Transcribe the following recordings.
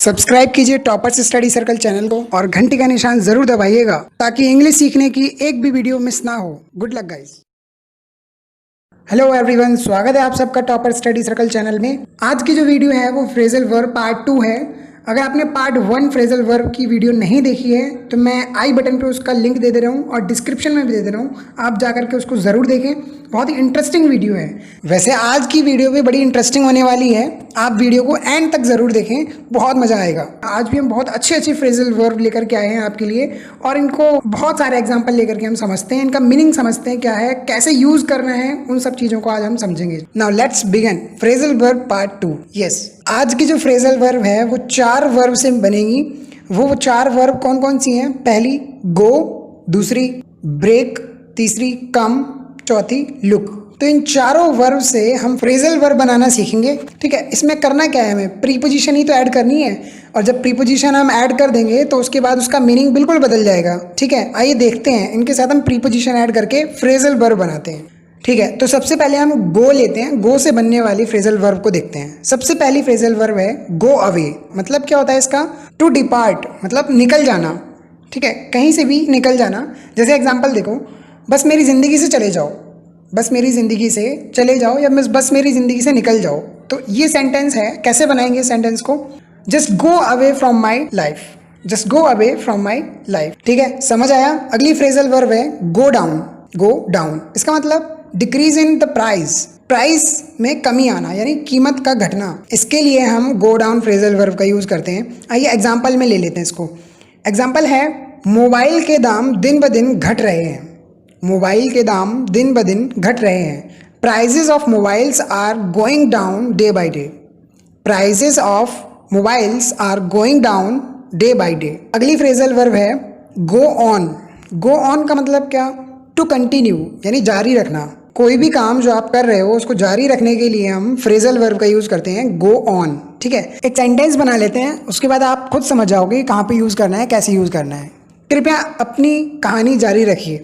Subscribe कीजिए toppers study circle channel को और घंटी का निशान जरूर दबाइएगा ताकि इंग्लिश सीखने की एक भी वीडियो मिस ना हो। Good luck guys. Hello everyone, स्वागत है आप सबका टॉपर स्टडी सर्कल चैनल में। आज की जो वीडियो है वो फ्रेजल वर्ब पार्ट 2 है। अगर आपने पार्ट 1 फ्रेजल वर्ब की वीडियो नहीं देखी है तो मैं आई बटन पे उसका लिंक दे रहा हूँ और डिस्क्रिप्शन में भी दे रहा हूँ, आप जाकर के उसको ज़रूर देखें। बहुत ही इंटरेस्टिंग वीडियो है। वैसे आज की वीडियो भी बड़ी इंटरेस्टिंग होने वाली है, आप वीडियो को एंड तक ज़रूर देखें, बहुत मज़ा आएगा। आज भी हम बहुत अच्छे फ्रेजल वर्ब लेकर के आए हैं आपके लिए और इनको बहुत सारे एग्जाम्पल लेकर के हम समझते हैं, इनका मीनिंग समझते हैं क्या है, कैसे यूज़ करना है, उन सब चीज़ों को आज हम समझेंगे। Now let's begin phrasal verb part 2। Yes, आज की जो फ्रेजल वर्ब है वो 4 वर्ब से बनेगी। वो 4 वर्ब कौन कौन सी हैं? पहली गो, दूसरी ब्रेक, तीसरी कम, चौथी लुक। तो इन चारों वर्ब से हम फ्रेजल वर्ब बनाना सीखेंगे। ठीक है, इसमें करना क्या है, हमें प्रीपोजिशन ही तो ऐड करनी है और जब प्रीपोजिशन हम ऐड कर देंगे तो उसके बाद उसका मीनिंग बिल्कुल बदल जाएगा। ठीक है, आइए देखते हैं, इनके साथ हम प्रीपोजिशन ऐड करके फ्रेजल वर्ब बनाते हैं। ठीक है, तो सबसे पहले हम गो लेते हैं। गो से बनने वाली फ्रेजल वर्ब को देखते हैं। सबसे पहली फ्रेजल वर्ब है गो अवे। मतलब क्या होता है इसका? टू डिपार्ट, मतलब निकल जाना। ठीक है, कहीं से भी निकल जाना। जैसे एग्जांपल देखो, बस मेरी ज़िंदगी से चले जाओ, बस मेरी ज़िंदगी से चले जाओ या बस मेरी ज़िंदगी से निकल जाओ। तो ये सेंटेंस है। कैसे बनाएंगे इस सेंटेंस को? Just go away from my life, just go away from my life. ठीक है, समझ आया? अगली फ्रेजल वर्ब है गो डाउन। गो डाउन इसका मतलब decrease in the price, price में कमी आना यानी कीमत का घटना। इसके लिए हम गो डाउन फ्रेजल वर्ब का यूज़ करते हैं। आइए एग्जाम्पल में ले लेते हैं इसको। एग्जाम्पल है मोबाइल के दाम दिन ब दिन घट रहे हैं। मोबाइल के दाम दिन ब दिन घट रहे हैं। Prices of mobiles are going down day by day. Prices of mobiles are going down day by day. अगली फ्रेजल वर्ब है गो ऑन। गो ऑन का मतलब क्या? टू कंटिन्यू यानी जारी रखना। कोई भी काम जो आप कर रहे हो उसको जारी रखने के लिए हम फ्रेजल वर्ब का यूज़ करते हैं गो ऑन। ठीक है, एक सेंटेंस बना लेते हैं, उसके बाद आप खुद समझ जाओगे कहाँ पे यूज़ करना है, कैसे यूज़ करना है। कृपया अपनी कहानी जारी रखिए।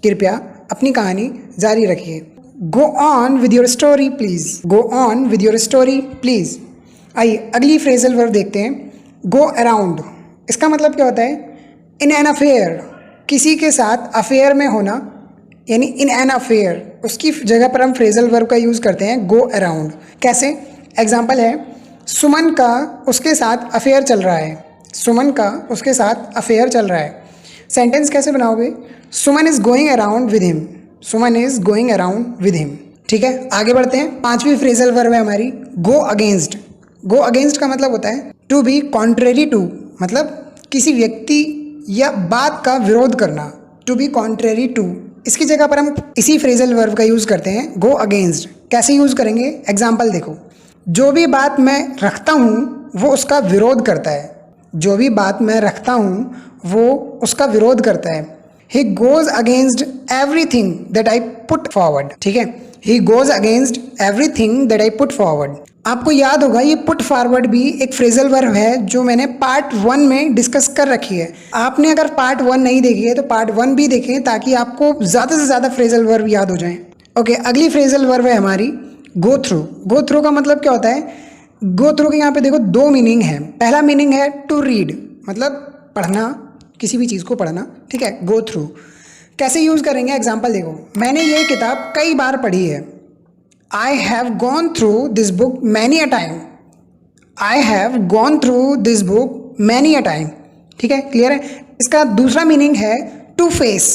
कृपया अपनी कहानी जारी रखिए। Go on with your story please. Go on with your story please. आइए अगली फ्रेजल वर्ब देखते हैं गो अराउंड। इसका मतलब क्या होता है? इन एन अफेयर, किसी के साथ अफेयर में होना यानी इन एन अफेयर, उसकी जगह पर हम फ्रेजल वर्ब का यूज़ करते हैं गो अराउंड। कैसे? एग्जाम्पल है सुमन का उसके साथ अफेयर चल रहा है। सुमन का उसके साथ अफेयर चल रहा है। सेंटेंस कैसे बनाओगे? Suman is going around with him. Suman is going around with him. ठीक है, आगे बढ़ते हैं। 5वीं फ्रेजल वर्ब है हमारी गो अगेंस्ट। गो अगेंस्ट का मतलब होता है टू बी कॉन्ट्रेरी टू, मतलब किसी व्यक्ति या बात का विरोध करना। टू बी कॉन्ट्रेरी टू, इसकी जगह पर हम इसी फ्रेजल वर्ब का यूज़ करते हैं गो अगेंस्ट। कैसे यूज़ करेंगे? एग्जाम्पल देखो, जो भी बात मैं रखता हूँ वो उसका विरोध करता है। जो भी बात मैं रखता हूँ वो उसका विरोध करता है। He goes against everything that I put forward. ठीक है, he goes against everything that I put forward. आपको याद होगा ये पुट फॉरवर्ड भी एक फ्रेजल वर्ब है जो मैंने पार्ट 1 में डिस्कस कर रखी है। आपने अगर पार्ट 1 नहीं देखी है तो पार्ट 1 भी देखें ताकि आपको ज़्यादा से ज़्यादा फ्रेजल वर्ब याद हो जाएं। ओके, अगली फ्रेजल वर्ब है हमारी गो थ्रू। गो थ्रू का मतलब क्या होता है? गो थ्रू के यहाँ पे देखो 2 मीनिंग है। पहला मीनिंग है टू रीड, मतलब पढ़ना, किसी भी चीज़ को पढ़ना। ठीक है, गो थ्रू कैसे यूज़ करेंगे? एग्जाम्पल देखो, मैंने ये किताब कई बार पढ़ी है। I have gone through this book many a time. I have gone through this book many a time. ठीक है, क्लियर है? इसका दूसरा मीनिंग है टू फेस।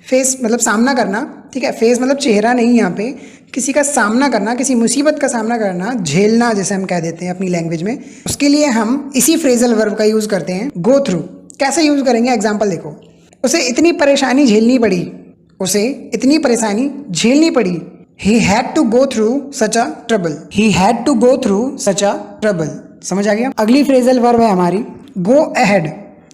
फेस मतलब सामना करना। ठीक है, फेस मतलब चेहरा नहीं, यहाँ पे किसी का सामना करना, किसी मुसीबत का सामना करना, झेलना जैसे हम कह देते हैं अपनी लैंग्वेज में। उसके लिए हम इसी फ्रेजल वर्ब का यूज़ करते हैं गो थ्रू। कैसे यूज़ करेंगे? एग्जाम्पल देखो, उसे इतनी परेशानी झेलनी पड़ी। उसे इतनी परेशानी झेलनी पड़ी। He had to go through such a trouble. He had to go through such a trouble. समझ आ गया? अगली फ्रेजल वर्ब है हमारी go ahead।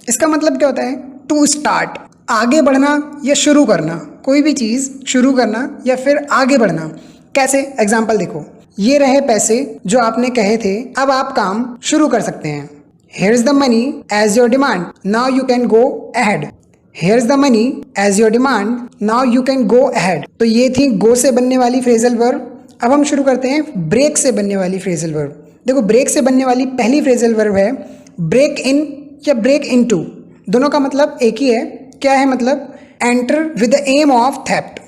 इसका मतलब क्या होता है? To start, आगे बढ़ना या शुरू करना। कोई भी चीज़ शुरू करना या फिर आगे बढ़ना। कैसे? एग्जाम्पल देखो, ये रहे पैसे जो आपने कहे थे, अब आप काम शुरू कर सकते हैं। Here is the money as your demand. Now you can go ahead. Here's the money as your demand. Now you can go ahead. तो ये थी गो से बनने वाली फ्रेजल वर्ब। अब हम शुरू करते हैं ब्रेक से बनने वाली फ्रेजल वर्ब। देखो, ब्रेक से बनने वाली पहली फ्रेजल वर्ब है ब्रेक इन या ब्रेक इनटू, दोनों का मतलब एक ही है। क्या है मतलब? Enter with the aim of theft,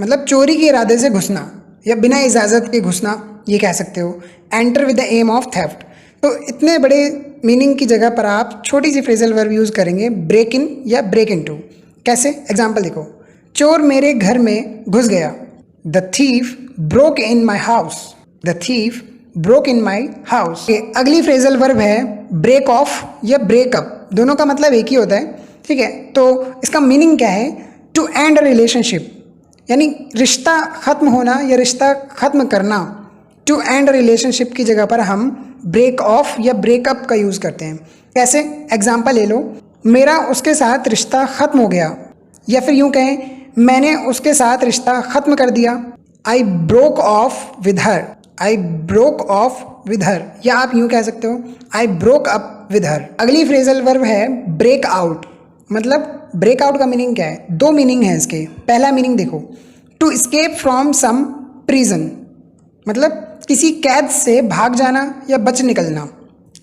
मतलब चोरी के इरादे से घुसना या बिना इजाज़त के घुसना, ये कह सकते हो। Enter with the aim of theft. तो इतने बड़े मीनिंग की जगह पर आप छोटी सी फ्रेजल वर्ब यूज़ करेंगे, ब्रेक इन या ब्रेक इनटू। कैसे? एग्जाम्पल देखो, चोर मेरे घर में घुस गया। The thief broke in my house. The thief broke in my house. अगली फ्रेजल वर्ब है ब्रेक ऑफ या ब्रेकअप, दोनों का मतलब एक ही होता है, ठीक है। तो इसका मीनिंग क्या है? टू एंड अ रिलेशनशिप, यानी रिश्ता ख़त्म होना या रिश्ता ख़त्म करना। टू एंड रिलेशनशिप की जगह पर हम ब्रेक ऑफ या ब्रेकअप का यूज़ करते हैं। कैसे? एग्जाम्पल ले लो, मेरा उसके साथ रिश्ता ख़त्म हो गया, या फिर यूँ कहें मैंने उसके साथ रिश्ता ख़त्म कर दिया। I broke off with her. I broke off with her, या आप यूँ कह सकते हो I broke up with her. अगली फ्रेजल वर्ब है ब्रेक आउट। मतलब ब्रेकआउट का मीनिंग क्या है? दो मीनिंग है इसके। पहला मीनिंग देखो, to escape from some prison, मतलब किसी कैद से भाग जाना या बच निकलना।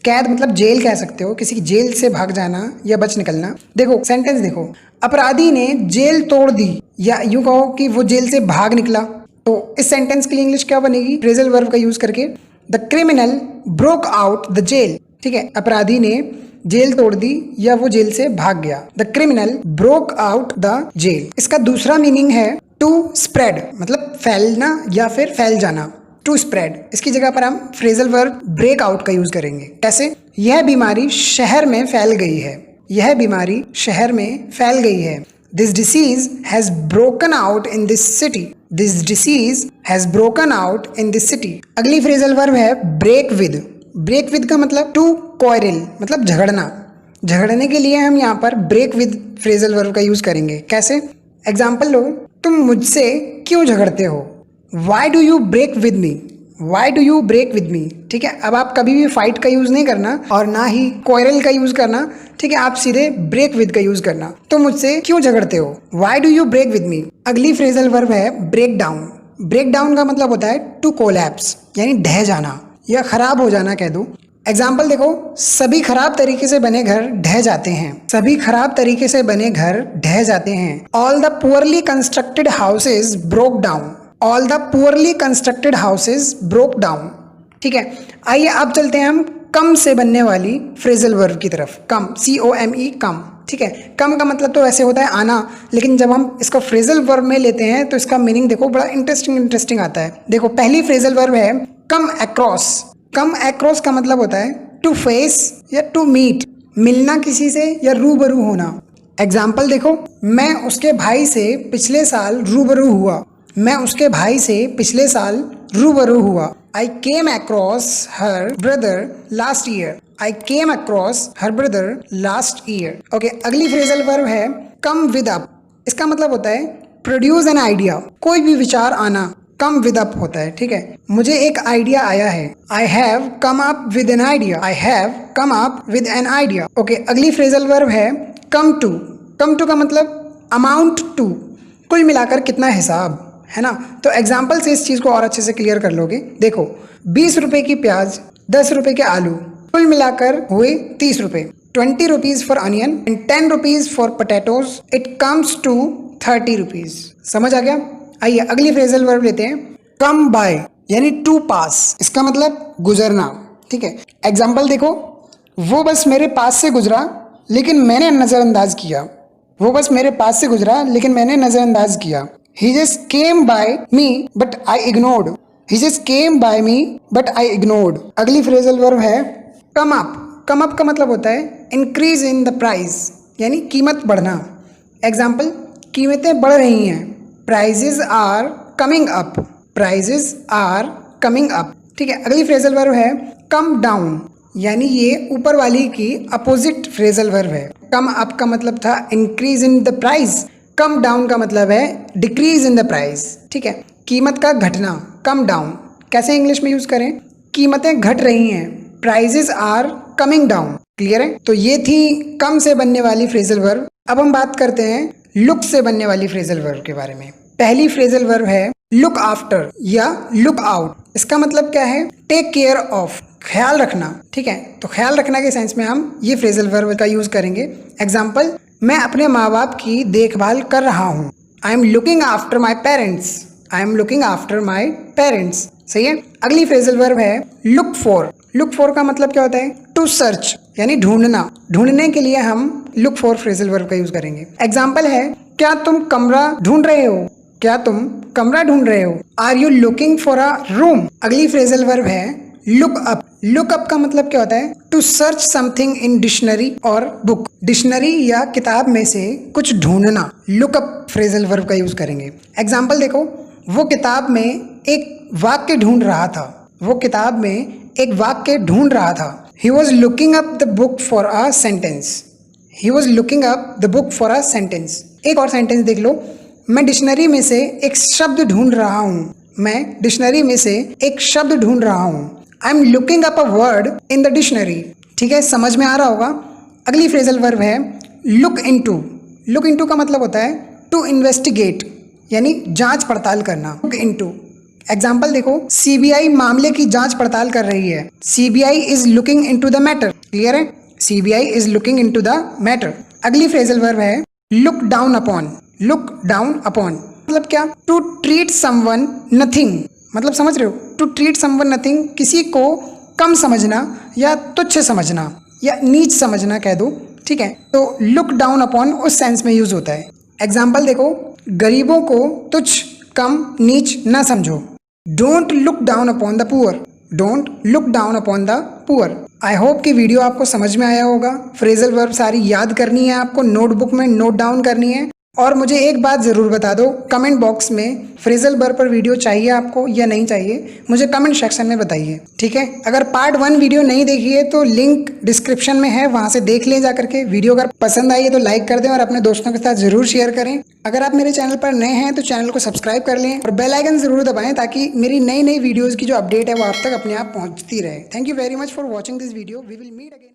कैद मतलब जेल कह सकते हो, किसी जेल से भाग जाना या बच निकलना। देखो सेंटेंस देखो, अपराधी ने जेल तोड़ दी, या यूं कहो कि वो जेल से भाग निकला। तो इस सेंटेंस के लिए इंग्लिश क्या बनेगी? फ्रेजल वर्ब का यूज करके, the criminal broke out the jail. ठीक है, अपराधी ने जेल तोड़ दी या वो जेल से भाग गया। The criminal broke out the jail. इसका दूसरा मीनिंग है टू स्प्रेड, मतलब फैलना या फिर फैल जाना। टू स्प्रेड, इसकी जगह पर हम फ्रेजल वर्ब ब्रेक आउट का यूज करेंगे। कैसे? यह बीमारी शहर में फैल गई है। यह बीमारी शहर में फैल गई है। This disease has broken out in this city. This disease has broken out in this city. अगली फ्रेजल वर्ब है ब्रेक विद। ब्रेक विद का मतलब टू क्वारल, मतलब झगड़ना। झगड़ने के लिए हम यहाँ पर ब्रेक विद फ्रेजल वर्ब का यूज करेंगे। कैसे? एग्जाम्पल लो, तुम मुझसे क्यों झगड़ते हो? Why do you break with me? Why do you break with me? ठीक है, अब आप कभी भी फाइट का यूज नहीं करना और ना ही क्वारल का यूज करना। ठीक है, आप सीधे ब्रेक विद का यूज करना। तो मुझसे क्यों झगड़ते हो? Why do you break with me? अगली फ्रेजल वर्ब है ब्रेक डाउन। ब्रेक डाउन का मतलब होता है टू कोलैप्स, यानी ढह जाना या खराब हो जाना कह दो। एग्जाम्पल देखो, सभी खराब तरीके से बने घर ढह जाते हैं। सभी खराब तरीके से बने घर ढह जाते हैं। All the poorly constructed houses broke down. All the poorly constructed houses broke down. ठीक है, आइए अब चलते हैं हम कम से बनने वाली फ्रेजल वर्ब की तरफ। कम, COME, कम। ठीक है, कम का मतलब तो वैसे होता है आना, लेकिन जब हम इसको फ्रेजल वर्ब में लेते हैं तो इसका मीनिंग देखो बड़ा इंटरेस्टिंग आता है। देखो, पहली फ्रेजल वर्ब है कम अक्रॉस। कम अक्रॉस का मतलब होता है टू फेस या टू मीट, मिलना किसी से या रूबरू होना। एग्जाम्पल देखो, मैं उसके भाई से पिछले साल रूबरू हुआ। मैं उसके भाई से पिछले साल रूबरू हुआ। I came across her brother last year. I came across her brother last year. Okay, अगली फ्रेजल वर्ब है कम विद अप। इसका मतलब होता है प्रोड्यूस एन आइडिया, कोई भी विचार आना। कम विद अप होता है। ठीक है, मुझे एक आइडिया आया है। I have come up with an idea. I have come up with an idea. Okay, अगली फ्रेजल वर्ब है कम टू। कम टू का मतलब अमाउंट टू, कुल मिलाकर कितना हिसाब, है ना। तो एग्जाम्पल से इस चीज़ को और अच्छे से क्लियर कर लोगे। देखो, 20 रुपए की प्याज, 10 रुपए के आलू, कुल मिलाकर हुए 30 रुपए। 20 rupees for onion and 10 rupees for potatoes, it comes to 30 rupees. समझ आ गया? आइए अगली फ्रेजल वर्ब लेते हैं कम बाय, यानी टू पास। इसका मतलब गुजरना। ठीक है, एग्जाम्पल देखो, वो बस मेरे पास से गुजरा लेकिन मैंने नज़रअंदाज किया। वो बस मेरे पास से गुजरा लेकिन मैंने नज़रअंदाज किया। He just came by me but I ignored. He just came by me but I ignored. अगली फ्रेजल वर्ब है come up. come up का मतलब होता है increase in the price, यानी कीमत बढ़ना। एग्जाम्पल, कीमतें बढ़ रही हैं। Prices are coming up. Prices are coming up. ठीक है, अगली फ्रेजल वर्ब है come down, यानी ये ऊपर वाली की अपोजिट फ्रेजल वर्ब है। come up का मतलब था increase in the price, come down का मतलब है डिक्रीज इन द प्राइस। ठीक है, कीमत का घटना, कम डाउन। कैसे इंग्लिश में यूज करें? कीमतें घट रही हैं, prices are coming down. Clear है? तो ये थी कम से बनने वाली फ्रेजल वर्ब। अब हम बात करते हैं लुक से बनने वाली फ्रेजल वर्ब के बारे में। पहली फ्रेजल वर्ब है लुक आफ्टर या लुक आउट। इसका मतलब क्या है? Take care of. ख्याल रखना, ठीक है। तो ख्याल रखना के सेंस में हम ये फ्रेजल वर्ब का यूज करेंगे। एग्जाम्पल, मैं अपने माँ बाप की देखभाल कर रहा हूँ। I am looking after my parents. I am looking after my parents. सही है। अगली फ्रेजल वर्ब है लुक फॉर। लुक फॉर का मतलब क्या होता है? टू सर्च, यानी ढूंढना। ढूंढने के लिए हम लुक फॉर फ्रेजल वर्ब का यूज करेंगे। एग्जाम्पल है, क्या तुम कमरा ढूंढ रहे हो? क्या तुम कमरा ढूंढ रहे हो? Are you looking for a room? अगली फ्रेजल वर्ब है लुक अप। लुक अप का मतलब क्या होता है? To search something in dictionary और बुक। डिक्शनरी या किताब में से कुछ ढूंढना, लुक अप फ्रेजल वर्ब का यूज करेंगे। एग्जाम्पल देखो, वो किताब में एक वाक्य ढूंढ रहा था। वो किताब में एक वाक्य ढूंढ रहा था। He was looking up the book for a sentence. He was looking up the book for a sentence. एक और सेंटेंस देख लो, मैं डिक्शनरी में से एक शब्द ढूंढ रहा हूँ। मैं डिक्शनरी में से एक शब्द ढूंढ रहा हूँ। I am looking up a word in the dictionary. ठीक है, समझ में आ रहा होगा। अगली फ्रेजल वर्ब है लुक इनटू। लुक इनटू का मतलब होता है टू इन्वेस्टिगेट, यानी जांच पड़ताल करना। Look into. एग्जाम्पल देखो, सीबीआई मामले की जांच पड़ताल कर रही है। CBI is looking into the matter. Clear है? CBI is looking into the matter. अगली फ्रेजल वर्ब है look down upon. Look down upon मतलब क्या? To treat someone nothing. मतलब समझ रहे हो? टू ट्रीट समवन नथिंग, किसी को कम समझना या तुच्छ समझना या नीच समझना कह दो। ठीक है, तो लुक डाउन अपॉन उस सेंस में यूज होता है। एग्जाम्पल देखो, गरीबों को तुच्छ, कम, नीच ना समझो। Don't look down upon the poor. Don't look down upon the poor. I hope कि वीडियो आपको समझ में आया होगा। फ्रेजल वर्ब सारी याद करनी है आपको, नोटबुक में नोट डाउन करनी है। और मुझे एक बात ज़रूर बता दो कमेंट बॉक्स में, फ्रेजल वर्ब पर वीडियो चाहिए आपको या नहीं चाहिए, मुझे कमेंट सेक्शन में बताइए। ठीक है, अगर पार्ट 1 वीडियो नहीं देखी है तो लिंक डिस्क्रिप्शन में है, वहां से देख लें जा करके। वीडियो अगर पसंद आई है तो लाइक कर दें और अपने दोस्तों के साथ ज़रूर शेयर करें। अगर आप मेरे चैनल पर नए हैं तो चैनल को सब्सक्राइब कर लें और बेल आइकन ज़रूर दबाएं ताकि मेरी नई नई वीडियोज़ की जो अपडेट है वो आप तक अपने आप पहुँचती रहे। Thank you very much for watching this video. We will meet again.